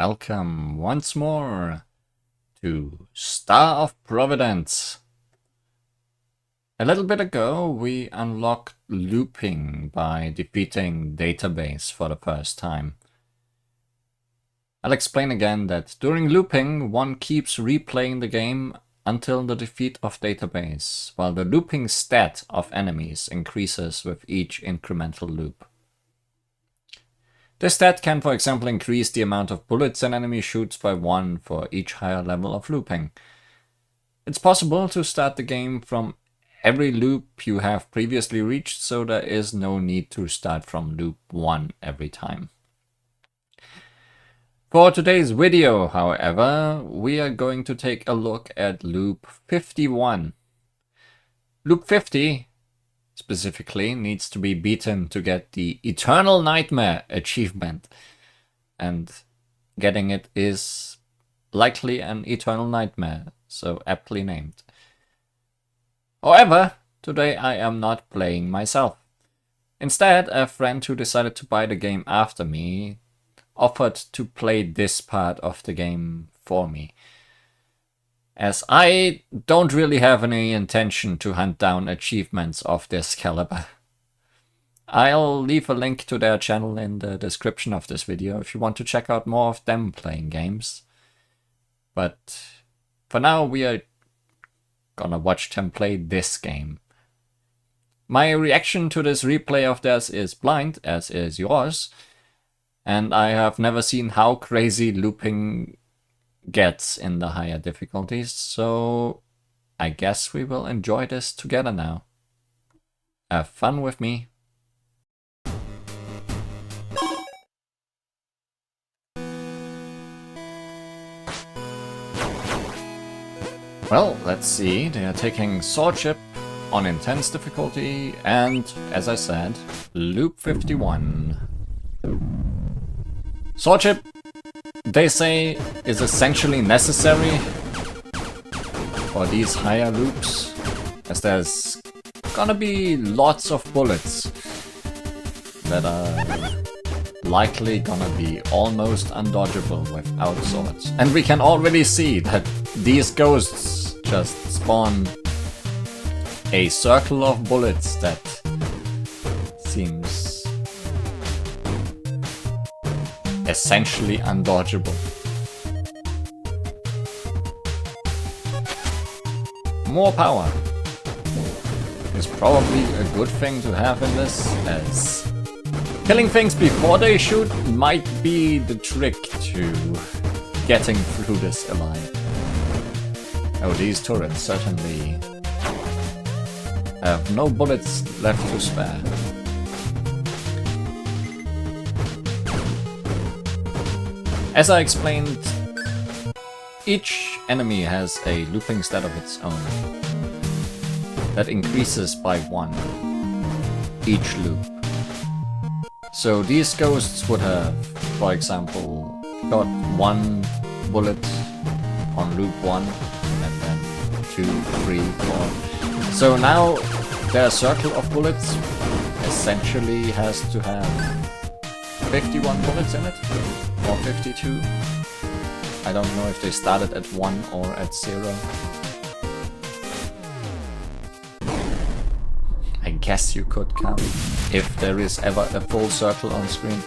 Welcome once more to Star of Providence. A little bit ago we unlocked looping by defeating Database for the first time. I'll explain again that during looping one keeps replaying the game until the defeat of Database, while the looping stat of enemies increases with each incremental loop. This stat can, for example, increase the amount of bullets an enemy shoots by 1 for each higher level of looping. It's possible to start the game from every loop you have previously reached, so there is no need to start from loop 1 every time. For today's video, however, we are going to take a look at loop 51. Loop 50 specifically needs to be beaten to get the Eternal Nightmare achievement, and getting it is likely an eternal nightmare, so aptly named. However, today I am not playing myself. Instead, a friend who decided to buy the game after me offered to play this part of the game for me, as I don't really have any intention to hunt down achievements of this caliber. I'll leave a link to their channel in the description of this video if you want to check out more of them playing games. But for now we are gonna watch them play this game. My reaction to this replay of theirs is blind, as is yours, and I have never seen how crazy looping gets in the higher difficulties, so I guess we will enjoy this together now. Have fun with me. Well, let's see, they are taking Swordship on intense difficulty and, as I said, loop 51. Swordship, they say, is essentially necessary for these higher loops, as there's gonna be lots of bullets that are likely gonna be almost undodgeable without swords. And we can already see that these ghosts just spawn a circle of bullets that seems essentially undodgeable. More power is probably a good thing to have in this, as killing things before they shoot might be the trick to getting through this alive. Oh, these turrets certainly have no bullets left to spare. As I explained, each enemy has a looping stat of its own that increases by 1 each loop. So these ghosts would have, for example, got 1 bullet on loop 1, and then 2, 3, 4. So now their circle of bullets essentially has to have 51 bullets in it, or 52. I don't know if they started at 1 or at 0. I guess you could count, if there is ever a full circle on screen.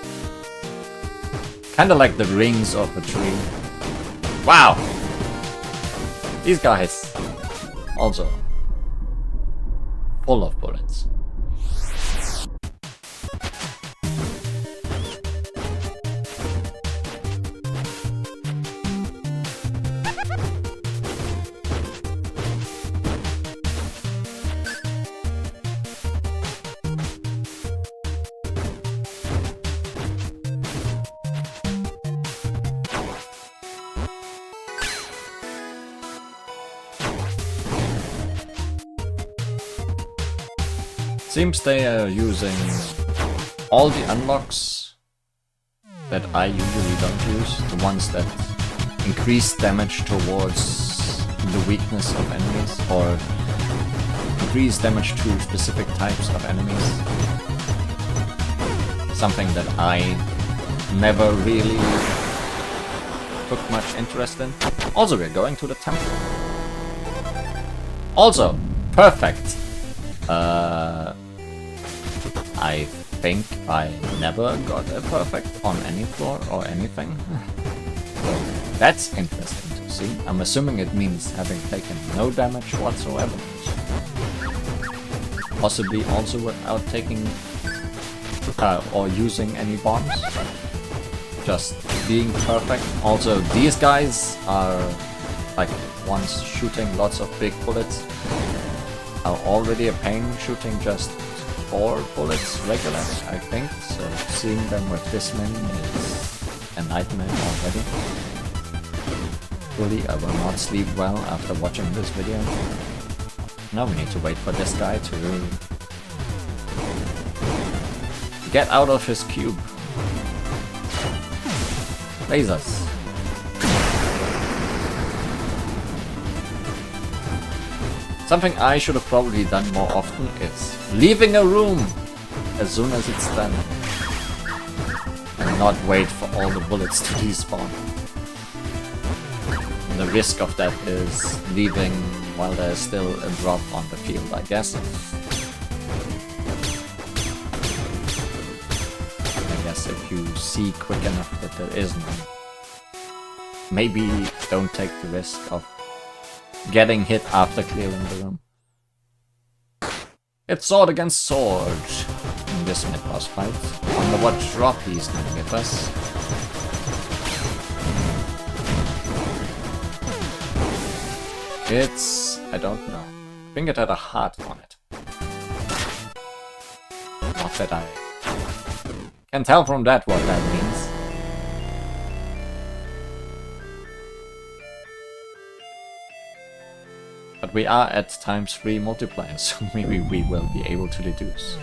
Kinda like the rings of a tree. Wow! These guys also full of bullets. Seems they are using all the unlocks that I usually don't use, the ones that increase damage towards the weakness of enemies, or increase damage to specific types of enemies. Something that I never really took much interest in. Also, we're going to the temple. Also, perfect. I think I never got a perfect on any floor or anything. So that's interesting to see. I'm assuming it means having taken no damage whatsoever. Possibly also without taking or using any bombs. Just being perfect. Also, these guys are like once shooting lots of big bullets are already a pain shooting just 4 bullets regularly, I think. So seeing them with this many is a nightmare already. Surely I will not sleep well after watching this video. Now we need to wait for this guy to get out of his cube. Lasers. Something I should have probably done more often is leaving a room as soon as it's done. And not wait for all the bullets to despawn. And the risk of that is leaving while there's still a drop on the field, I guess. If you see quick enough that there is none. Maybe don't take the risk of getting hit after clearing the room. It's sword against sword in this mid-boss fight. I wonder what drop he's gonna give us. It's... I don't know. I think it had a heart on it. Not that I can tell from that what that means. But we are at ×3 multiplier, so maybe we will be able to deduce.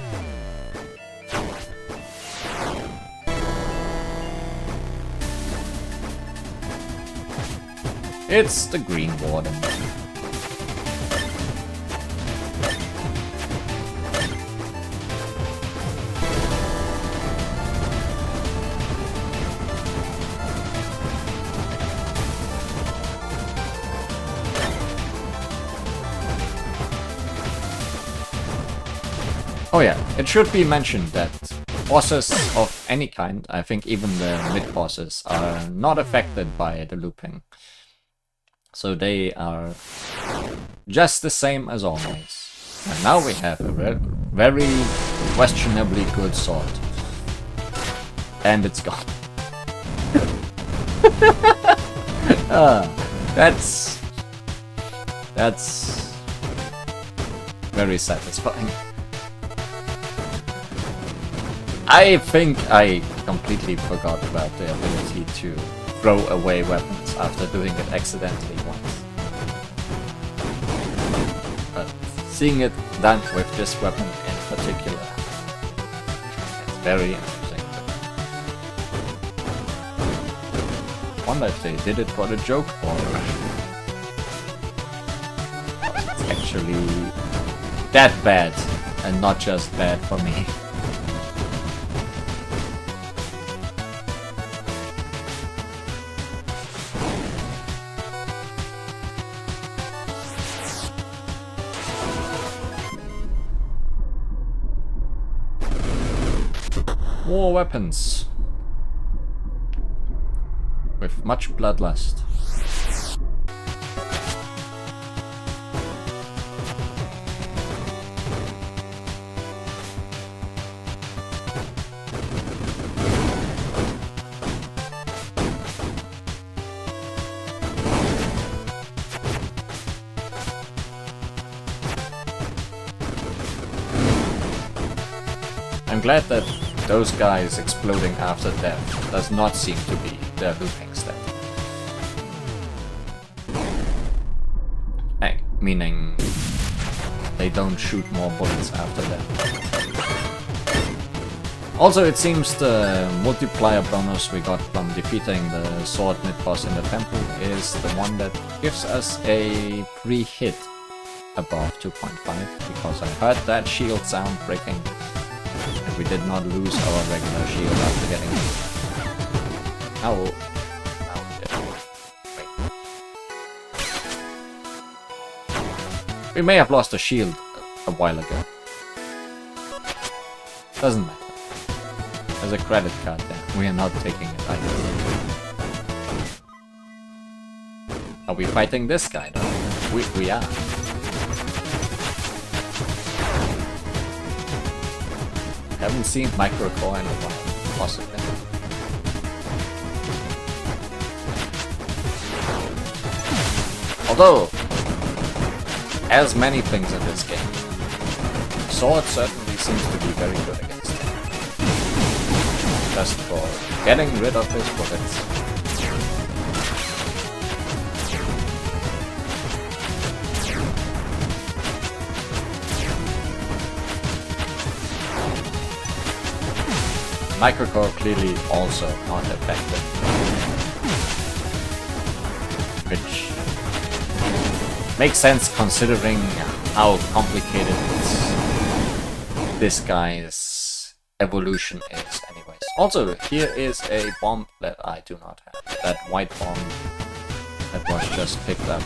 It's the Green Warden. Oh yeah, it should be mentioned that bosses of any kind, I think even the mid-bosses, are not affected by the looping. So they are just the same as always. And now we have a very questionably good sword. And it's gone. That's very satisfying. I think I completely forgot about the ability to throw away weapons after doing it accidentally once. But seeing it done with this weapon in particular, it's very interesting. I wonder if they did it for the joke or it's actually that bad and not just bad for me. More weapons. With much bloodlust. I'm glad that those guys exploding after death does not seem to be their looping stat. Hey, meaning they don't shoot more bullets after death. Also, it seems the multiplier bonus we got from defeating the sword mid-boss in the temple is the one that gives us a free hit above 2.5, because I heard that shield sound breaking. We did not lose our regular shield after getting it. Ow. Ow. We may have lost a shield a while ago. Doesn't matter. There's a credit card there. We are not taking it either. Are we fighting this guy though? We are. Haven't seen Microcore in a while, possibly. Although, as many things in this game, Sword certainly seems to be very good against him. Just for getting rid of his bullets. Microcore clearly also not effective. Which makes sense considering how complicated this guy's evolution is anyways. Also, here is a bomb that I do not have. That white bomb that was just picked up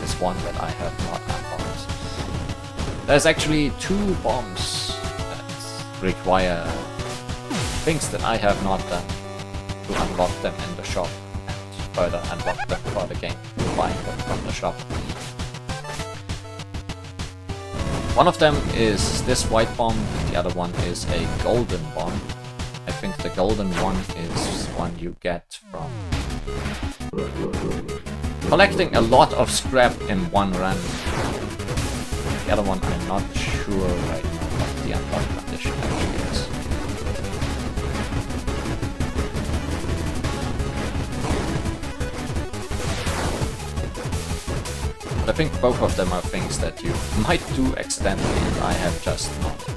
is one that I have not unlocked. There's actually 2 bombs that require things that I have not done to unlock them in the shop and further unlock them for the game, buying them from the shop. One of them is this white bomb, the other one is a golden bomb. I think the golden one is one you get from collecting a lot of scrap in one run. The other one I'm not sure right now what the unlock condition actually is. I think both of them are things that you might do accidentally and I have just not.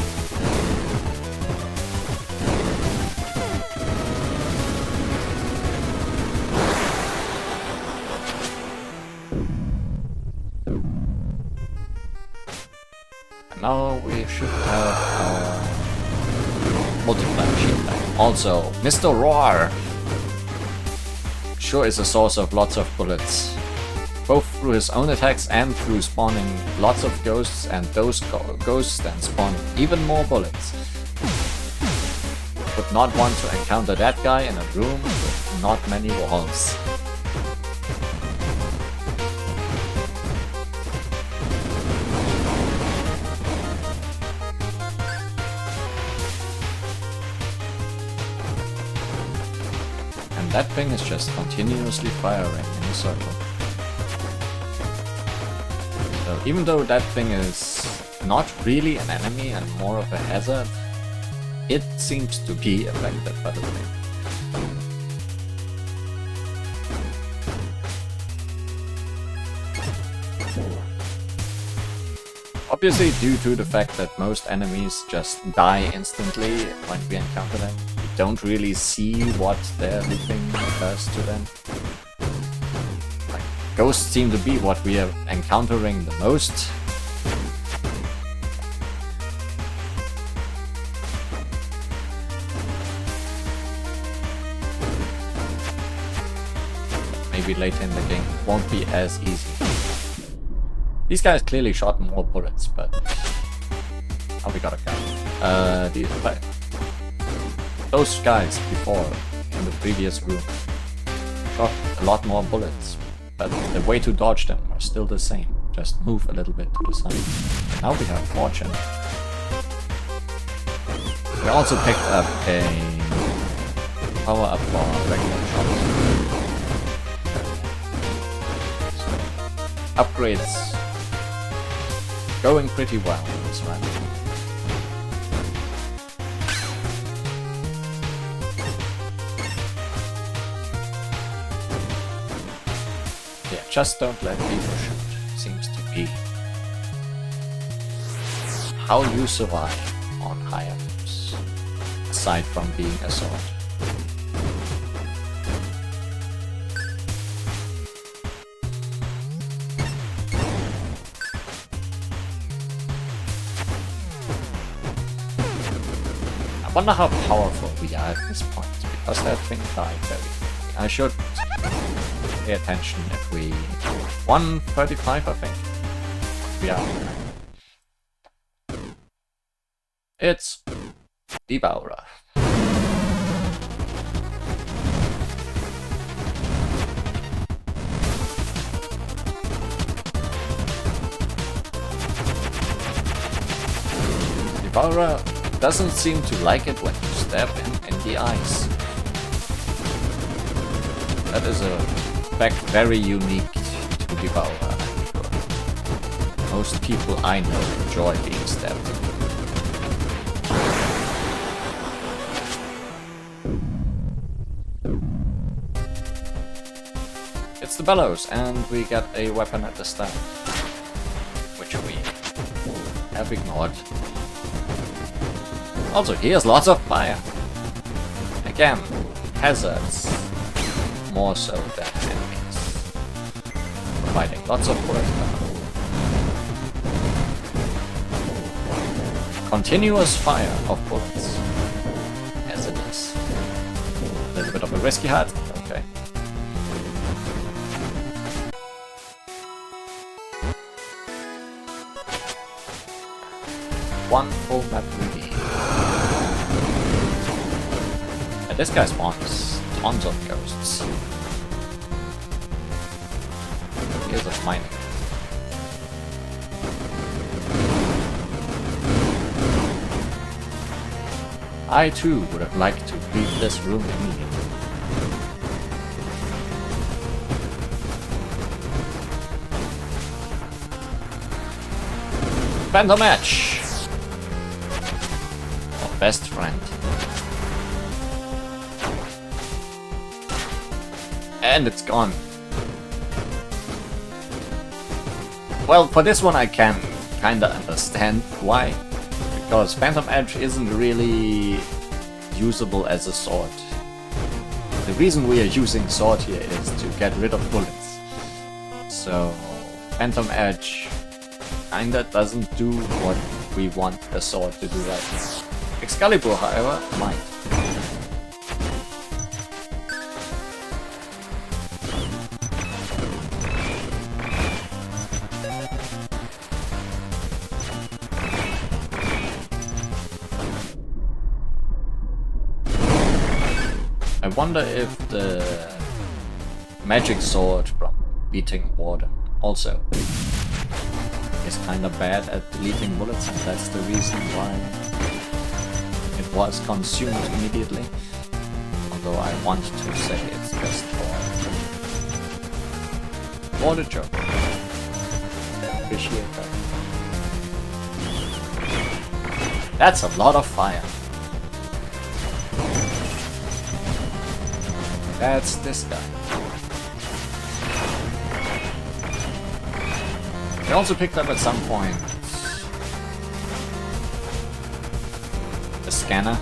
And now we should have our multiplier shield back. Also, Mr. Roar sure is a source of lots of bullets. Both through his own attacks and through spawning lots of ghosts, and those ghosts then spawn even more bullets. Would not want to encounter that guy in a room with not many walls. And that thing is just continuously firing in a circle. Even though that thing is not really an enemy and more of a hazard, it seems to be affected by the thing. Obviously, due to the fact that most enemies just die instantly when we encounter them, we don't really see what their thing does to them. Ghosts seem to be what we are encountering the most. Maybe later in the game it won't be as easy. These guys clearly shot more bullets, but... Oh, we got a guy. Those guys before, in the previous room, shot a lot more bullets. But the way to dodge them are still the same. Just move a little bit to the side. Now we have Fortune. We also picked up a power up for regular shots. So, upgrades going pretty well in this run. Just don't let people shoot, seems to be how you survive on higher maps, aside from being a sword. I wonder how powerful we are at this point, because that thing died very quickly. I should pay attention if we... 135, I think. we are. It's Devourer. Devourer doesn't seem to like it when you stab him in the eyes. That is a fact very unique to Devourer. Most people I know enjoy being stabbed. It's the bellows, and we get a weapon at the start, which we have ignored. Also, here's lots of fire. Again, hazards, more so than enemies, providing lots of bullet power. Continuous fire of bullets, as it is. A little bit of a risky hat, okay. One full map ready. And this guy spawns tons of ghosts. Here's a mining. I too would have liked to leave this room immediately. Phantom Edge! Our best friend. And it's gone. Well, for this one I can kinda understand why. Because Phantom Edge isn't really usable as a sword. The reason we are using sword here is to get rid of bullets. So Phantom Edge kinda doesn't do what we want a sword to do right now. Excalibur, however, might. I wonder if the magic sword from Beating Warden also is kinda bad at deleting bullets, and that's the reason why it was consumed immediately. Although I want to say it's just for the joke. Appreciate that. That's a lot of fire. That's this guy. I also picked up at some point a scanner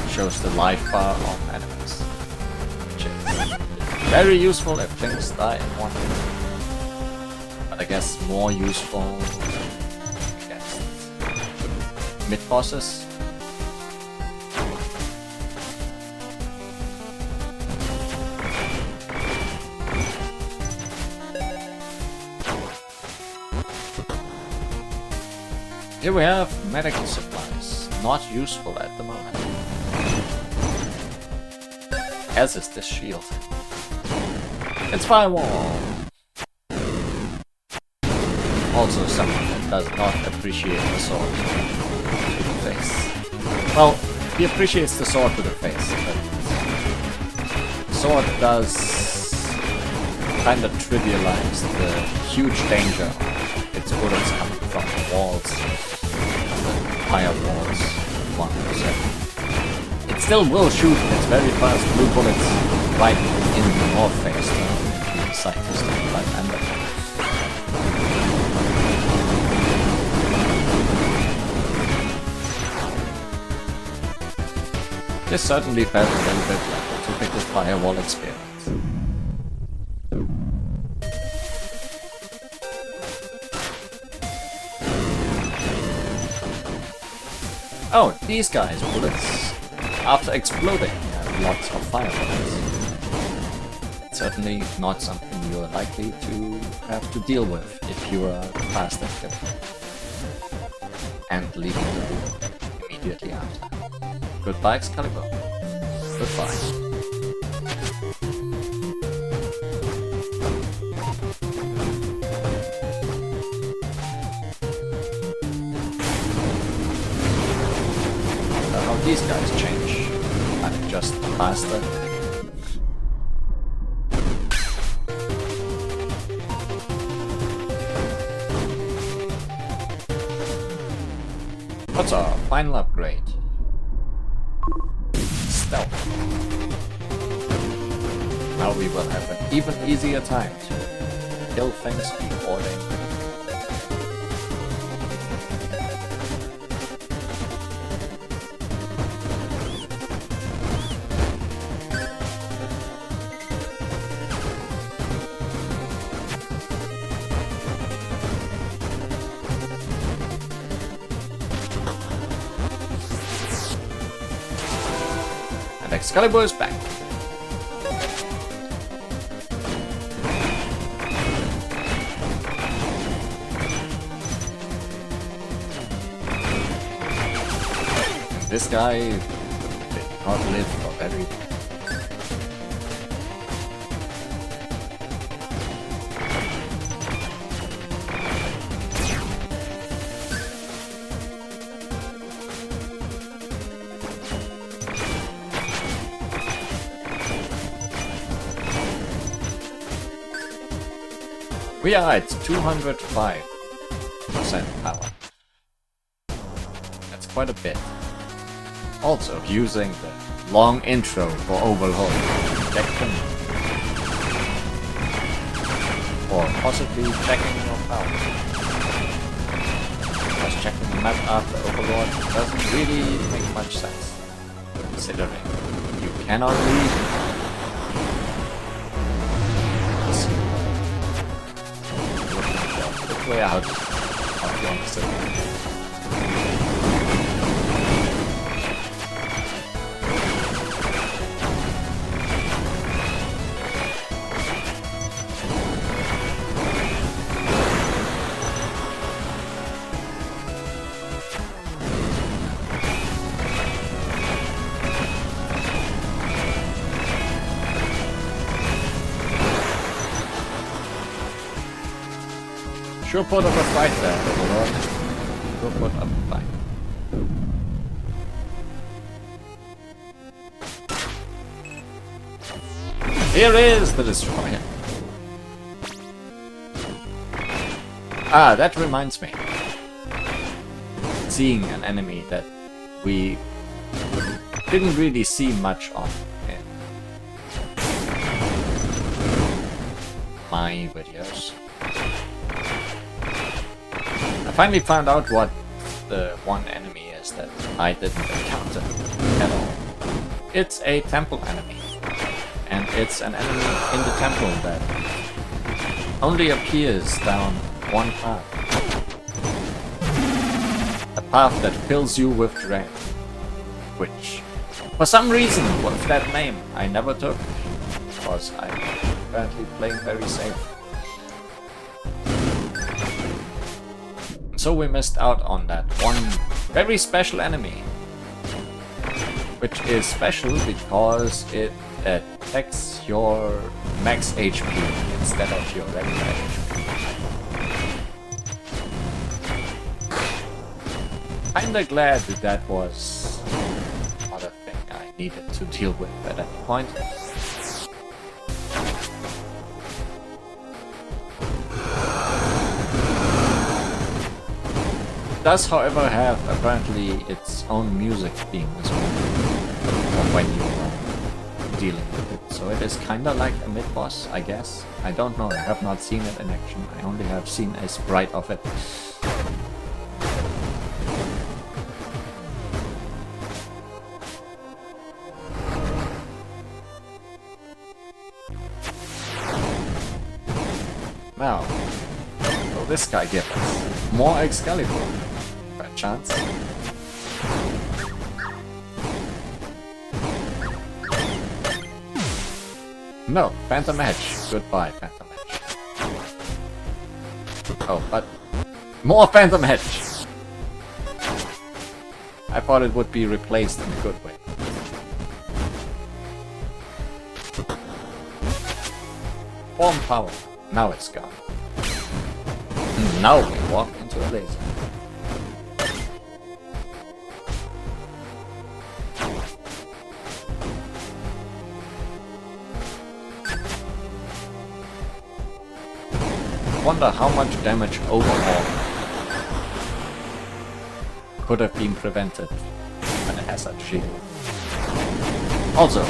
which shows the life bar of enemies, which is very useful if things die in one hit. But I guess more useful against mid-bosses. Here we have medical supplies, not useful at the moment. As is this shield. It's firewall! Also someone that does not appreciate the sword to the face. Well, he appreciates the sword to the face, but the sword does kinda trivialize the huge danger of its bullets coming from the walls. Higher walls, 1%. It still will shoot its very fast blue bullets right in your face, if you decide to stand right under. This certainly felt a little bit like a typical firewall experience. Oh, these guys' bullets, after exploding, have lots of fire bullets. certainly not something you're likely to have to deal with if you are fast at it and leaving the room immediately after. Goodbye, Excalibur. Goodbye. How these guys change. I'm just faster. What's our final upgrade? Stealth. Now we will have an even easier time to kill things before they move. And Excalibur is back. This guy did not live for very long. We are at 205% power. That's quite a bit. Also using the long intro for overhaul protection. Or possibly checking your power. Because checking the map after Overlord doesn't really make much sense. Considering you cannot leave. Way out of your city. Sure put up a fight there, Overlord. Sure put up a fight. Here is the destroyer. Ah, that reminds me. Seeing an enemy that we didn't really see much of in my videos. I finally found out what the one enemy is that I didn't encounter at all. It's a temple enemy. And it's an enemy in the temple that only appears down one path. A path that fills you with dread. Which, for some reason, with that name, I never took. Because I'm apparently playing very safe. So we missed out on that one very special enemy. Which is special because it attacks your max HP instead of your regular HP. Kinda glad that was not a thing I needed to deal with at that point. It does, however, have apparently its own music theme as well. When you are dealing with it. So it is kinda like a mid-boss, I guess. I don't know, I have not seen it in action. I only have seen a sprite of it. Now, will this guy give us more Excalibur? By chance? No, Phantom Edge. Goodbye, Phantom Edge. Oh, but more Phantom Edge! I thought it would be replaced in a good way. Form power. Now it's gone. Now we walk into a laser. Wonder how much damage overall could have been prevented when it has that shield. Also,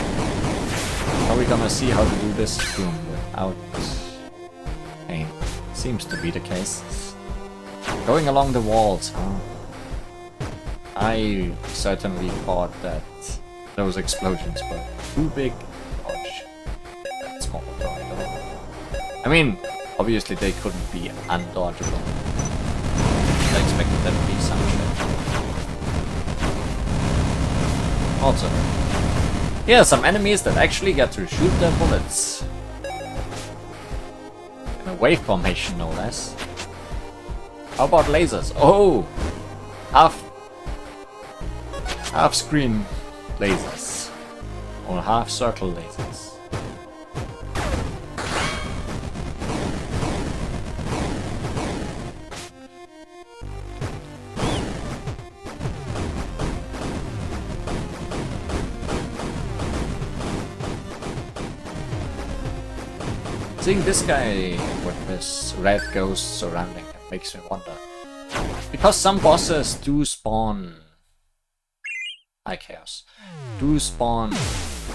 are we gonna see how to do this room without pain? Seems to be the case. Going along the walls, huh? I certainly thought that those explosions were too big. Ouch. That's more dodgeable. I mean, obviously they couldn't be undodgeable. I expected them to be some shit. Also, here are some enemies that actually get to shoot their bullets. In a wave formation, no less. How about lasers? Oh! Half screen lasers. Or half circle lasers. Seeing this guy with this red ghost surrounding him makes me wonder. Because some bosses do spawn... chaos. Do spawn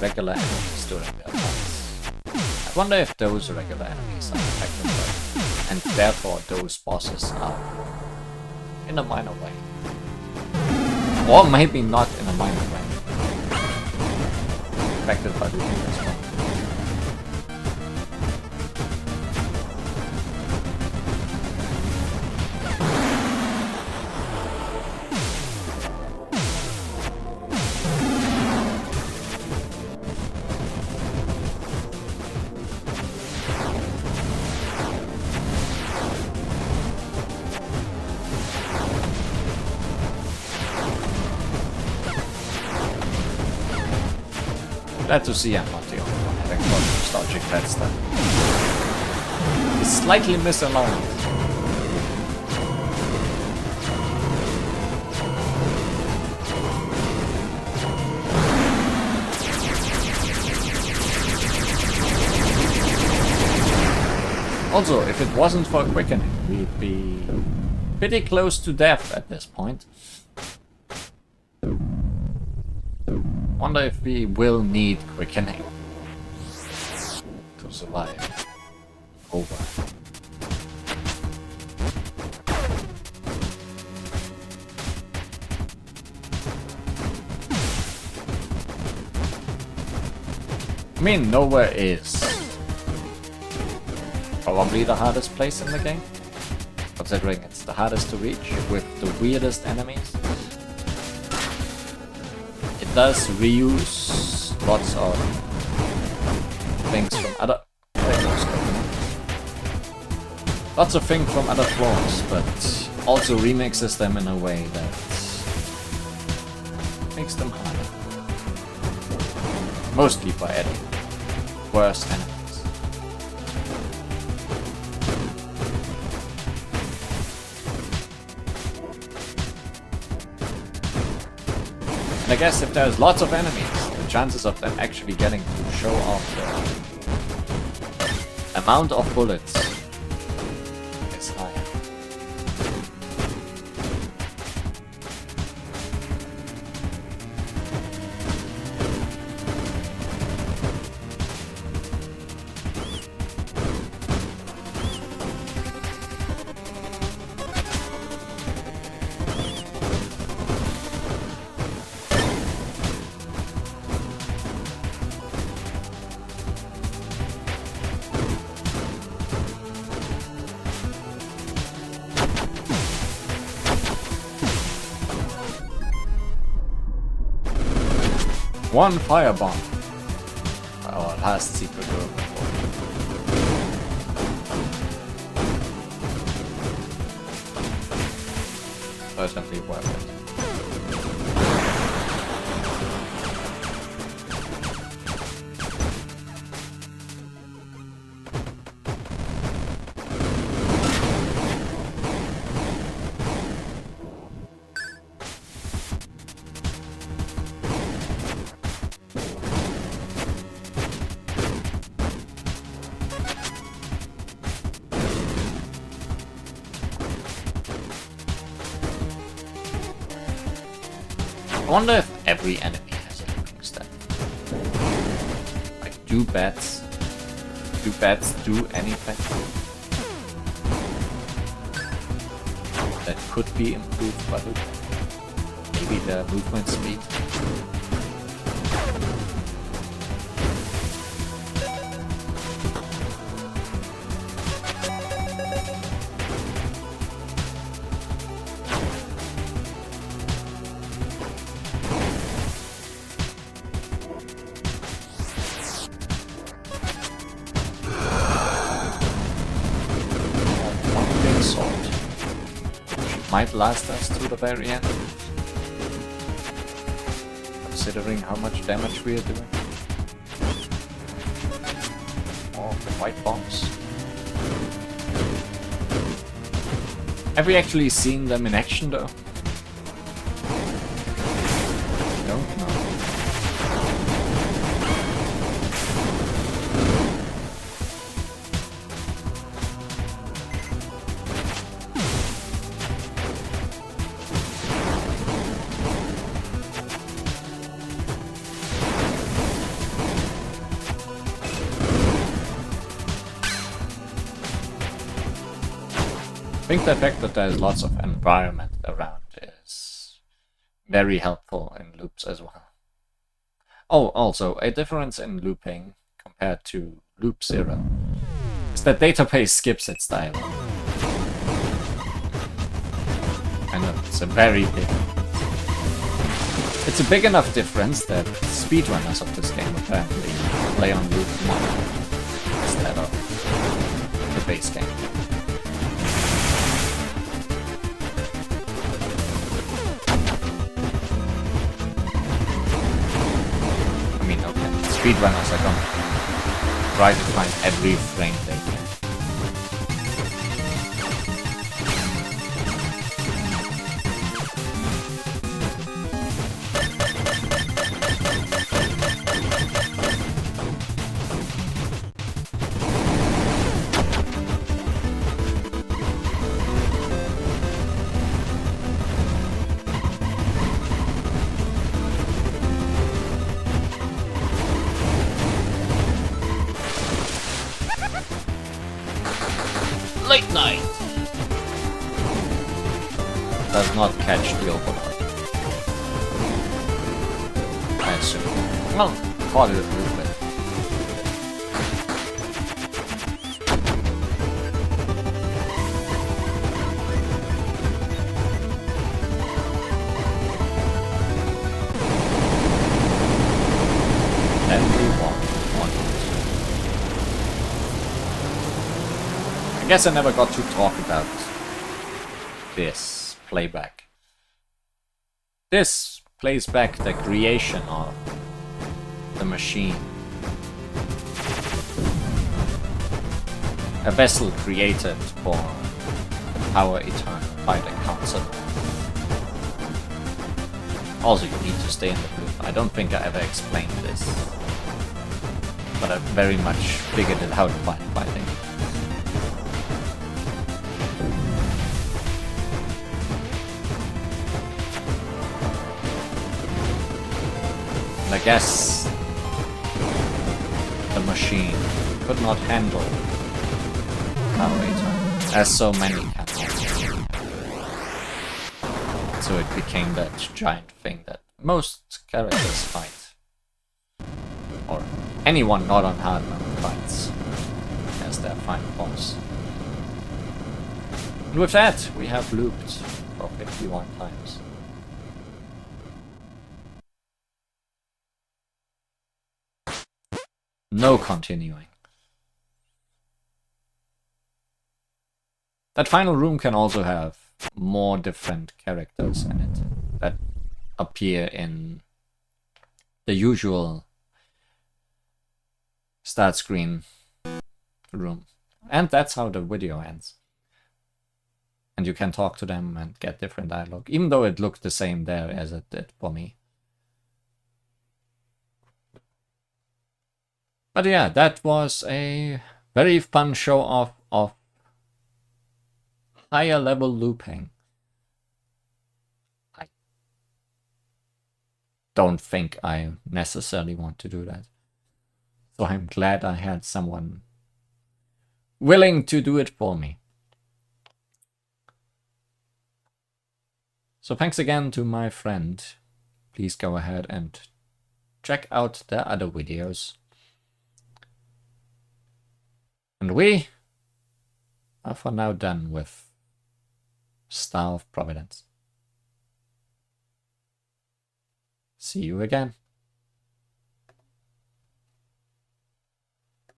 regular enemies during their attacks. I wonder if those regular enemies are affected by it, and therefore those bosses are in a minor way. Or maybe not in a minor way. Affected by the thing as well. Glad to see I'm not the only one having fun with nostalgic pets that is slightly misaligned. Also, if it wasn't for quickening, we'd be pretty close to death at this point. Wonder if we will need quickening to survive. Over. I mean, nowhere is probably the hardest place in the game, considering it's the hardest to reach with the weirdest enemies. It does reuse lots of things from other floors, but also remixes them in a way that makes them harder. Mostly by adding worse enemies. I guess if there's lots of enemies, the chances of them actually getting to show off the amount of bullets is higher. One firebomb. our last secret room. Certainly worth it. I wonder if every enemy has a looping step. Like, do bats do anything that could be improved by looping? Maybe the movement speed? Might last us to the very end, considering how much damage we are doing. Oh, the white bombs. Have we actually seen them in action though? Don't know. I think the fact that there's lots of environment around is very helpful in loops as well. Oh, also, a difference in looping compared to Loop 0 is that database skips its dialogue. I know, it's a very big... It's a big enough difference that speedrunners of this game apparently play on Loop 1 instead of the base game. Speedrunners are gonna try to find every frame they can. Late night does not catch the overlord. I assume. Well, call it a little bit. And we won. I guess I never got to talk about this playback. This plays back the creation of the machine. A vessel created for our eternal by the council. Also, you need to stay in the loop. I don't think I ever explained this, but I very much figured it out by fighting. I guess the machine could not handle our eternal, as so many can. So it became that giant thing that most characters fight. Or anyone not on hard mode fights as their final boss. And with that, we have looped for 51 times. No continuing. That final room can also have more different characters in it that appear in the usual start screen room. And that's how the video ends. And you can talk to them and get different dialogue, even though it looked the same there as it did for me. But yeah, that was a very fun show off of higher level looping. I don't think I necessarily want to do that. So I'm glad I had someone willing to do it for me. So thanks again to my friend. Please go ahead and check out the other videos. And we are for now done with Star of Providence. See you again.